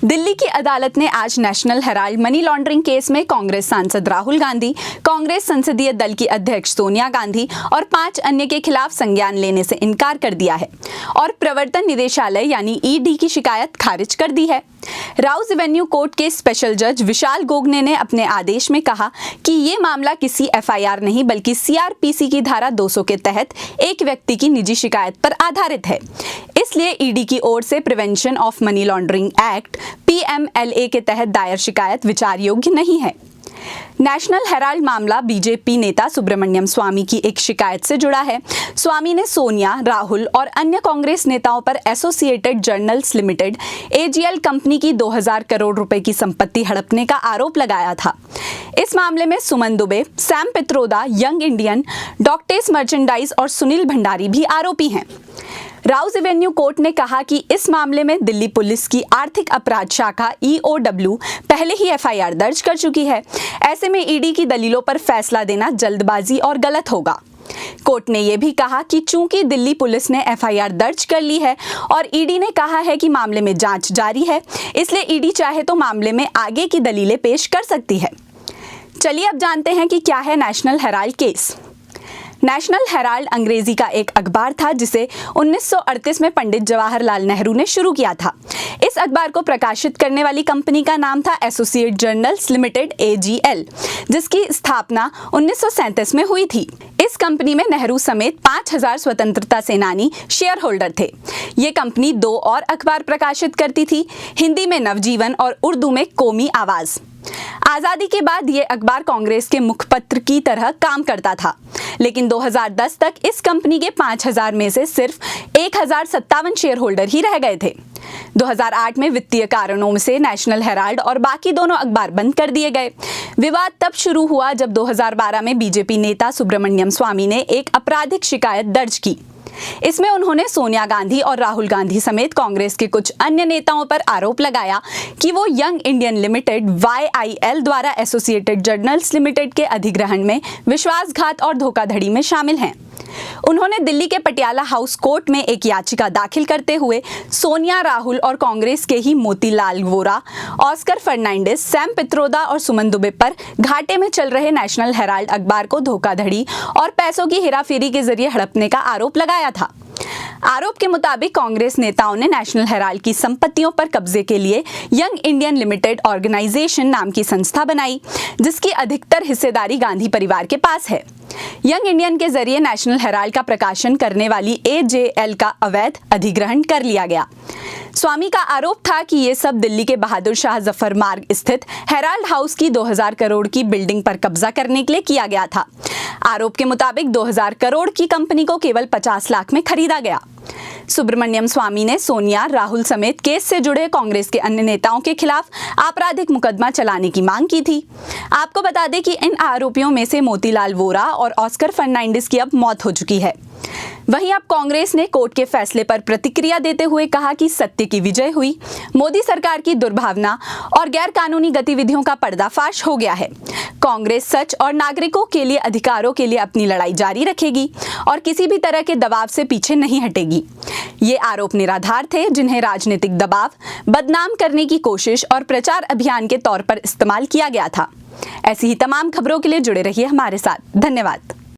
दिल्ली की अदालत ने आज national Herald money laundering case में कांग्रेस सांसद राहुल गांधी, कांग्रेस संसदीय दल की अध्यक्ष सोनिया गांधी और 5 अन्य के खिलाफ संज्ञान लेने से इनकार कर दिया है और प्रवर्तन निदेशालय यानी ईडी की शिकायत खारिज कर दी है। राउज एवेन्यू कोर्ट के स्पेशल जज विशाल गोगने ने अपने आदेश में कहा कि ये मामला किसी एफआईआर नहीं बल्कि सीआरपीसी की धारा 200 के तहत एक व्यक्ति की निजी शिकायत पर आधारित है। इसलिए ईडी की ओर से prevention of money laundering act PMLA के तहत दायर शिकायत विचार योग्य नहीं है। नेशनल हेराल्ड मामला बीजेपी नेता सुब्रमण्यम स्वामी की एक शिकायत से जुड़ा है। स्वामी ने सोनिया, राहुल और अन्य कांग्रेस नेताओं पर associated journals limited AGL company की 2000 करोड़ रुपए की संपत्ति हड़पने का आरोप लगाया था। इस मामले में Suman Dubey, Sam Pitroda, Young Indian, Dotex merchandise और सुनील भंडारी भी आरोपी हैं। राउज एवेन्यू कोर्ट ने कहा कि इस मामले में दिल्ली पुलिस की आर्थिक अपराध शाखा ईओडब्ल्यू पहले ही एफआईआर दर्ज कर चुकी है। ऐसे में ईडी की दलीलों पर फैसला देना जल्दबाजी और गलत होगा। कोर्ट ने यह भी कहा कि चूंकि दिल्ली पुलिस ने एफआईआर दर्ज कर ली है और ईडी ने कहा है कि मामले में जांच जारी है, इसलिए ईडी चाहे तो मामले में आगे की दलीलें पेश कर सकती है। चलिए अब जानते हैं कि क्या है national Herald case. National Herald अंग्रेजी का एक अखबार था जिसे 1938 में पंडित जवाहरलाल नेहरू ने शुरू किया था। इस अखबार को प्रकाशित करने वाली कंपनी का नाम था एसोसिएट जर्नल्स लिमिटेड एजीएल, जिसकी स्थापना 1937 में हुई थी। इस कंपनी में नेहरू समेत 5000 स्वतंत्रता सेनानी शेयर होल्डर थे। ये कंपनी 2 और अखबार प्रकाशित करती थी, हिंदी में नवजीवन और उर्दू में कौमी आवाज। आजादी के बाद ये अखबार कांग्रेस के मुखपत्र की तरह काम करता था, लेकिन 2010 तक इस कंपनी के 5000 में से सिर्फ 1057 शेयर होल्डर ही रह गए थे। 2008 में वित्तीय कारणों से नेशनल हेराल्ड और बाकी दोनों अखबार बंद कर दिए गए। विवाद तब शुरू हुआ जब 2012 में बीजेपी नेता सुब्रमण्यम स्वामी ने एक आपराधिक शिकायत दर्ज की। इसमें उन्होंने सोनिया गांधी और राहुल गांधी समेत कांग्रेस के कुछ अन्य नेताओं पर आरोप लगाया कि वो यंग इंडियन लिमिटेड YIL द्वारा एसोसिएटेड जर्नल्स लिमिटेड के अधिग्रहण में विश्वासघात और धोखाधड़ी में शामिल हैं। उन्होंने दिल्ली के पटियाला हाउस कोर्ट में एक याचिका दाखिल करते हुए सोनिया, राहुल और कांग्रेस के ही मोतीलाल वोरा, ऑस्कर फर्नांडिस, सैम पित्रोदा और सुमन दुबे पर घाटे में चल रहे नेशनल हेराल्ड अखबार को धोखाधड़ी और पैसों की हेराफेरी के जरिए हड़पने का आरोप लगाया था। आरोप के मुताबिक कांग्रेस नेताओं ने नेशनल हेराल्ड की संपत्तियों पर कब्जे के लिए यंग इंडियन लिमिटेड ऑर्गेनाइजेशन नाम की संस्था बनाई, जिसकी अधिकतर हिस्सेदारी गांधी परिवार के पास है। यंग इंडियन के जरिए नेशनल हेराल्ड का प्रकाशन करने वाली एजेएल का अवैध अधिग्रहण कर लिया गया। स्वामी का आरोप था कि ये सब दिल्ली के बहादुर शाह जफर मार्ग स्थित हेराल्ड हाउस की 2000 करोड़ की बिल्डिंग पर कब्जा करने के लिए किया गया था। आरोप के मुताबिक 2000 करोड़ की कंपनी को केवल 50 लाख में खरीदा गया। सुब्रमण्यम स्वामी ने सोनिया, राहुल समेत केस से जुड़े कांग्रेस के अन्य नेताओं के खिलाफ आपराधिक मुकदमा चलाने की मांग की थी। आपको बता दें कि इन आरोपियों में से मोतीलाल वोरा और ऑस्कर फर्नांडिस की अब मौत हो चुकी है। वहीं अब कांग्रेस ने कोर्ट के फैसले पर प्रतिक्रिया देते हुए कहा कि सत्य की विजय हुई, मोदी सरकार की दुर्भावना और गैर कानूनी गतिविधियों का पर्दाफाश हो गया है। कांग्रेस सच और नागरिकों के लिए अधिकारों के लिए अपनी लड़ाई जारी रखेगी और किसी भी तरह के दबाव से पीछे नहीं हटेगी। ये आरोप निराधार थे, जिन्हें राजनीतिक दबाव, बदनाम करने की कोशिश और प्रचार अभियान के तौर पर इस्तेमाल किया गया था। ऐसी ही तमाम खबरों के लिए जुड़े रहिए हमारे साथ। धन्यवाद।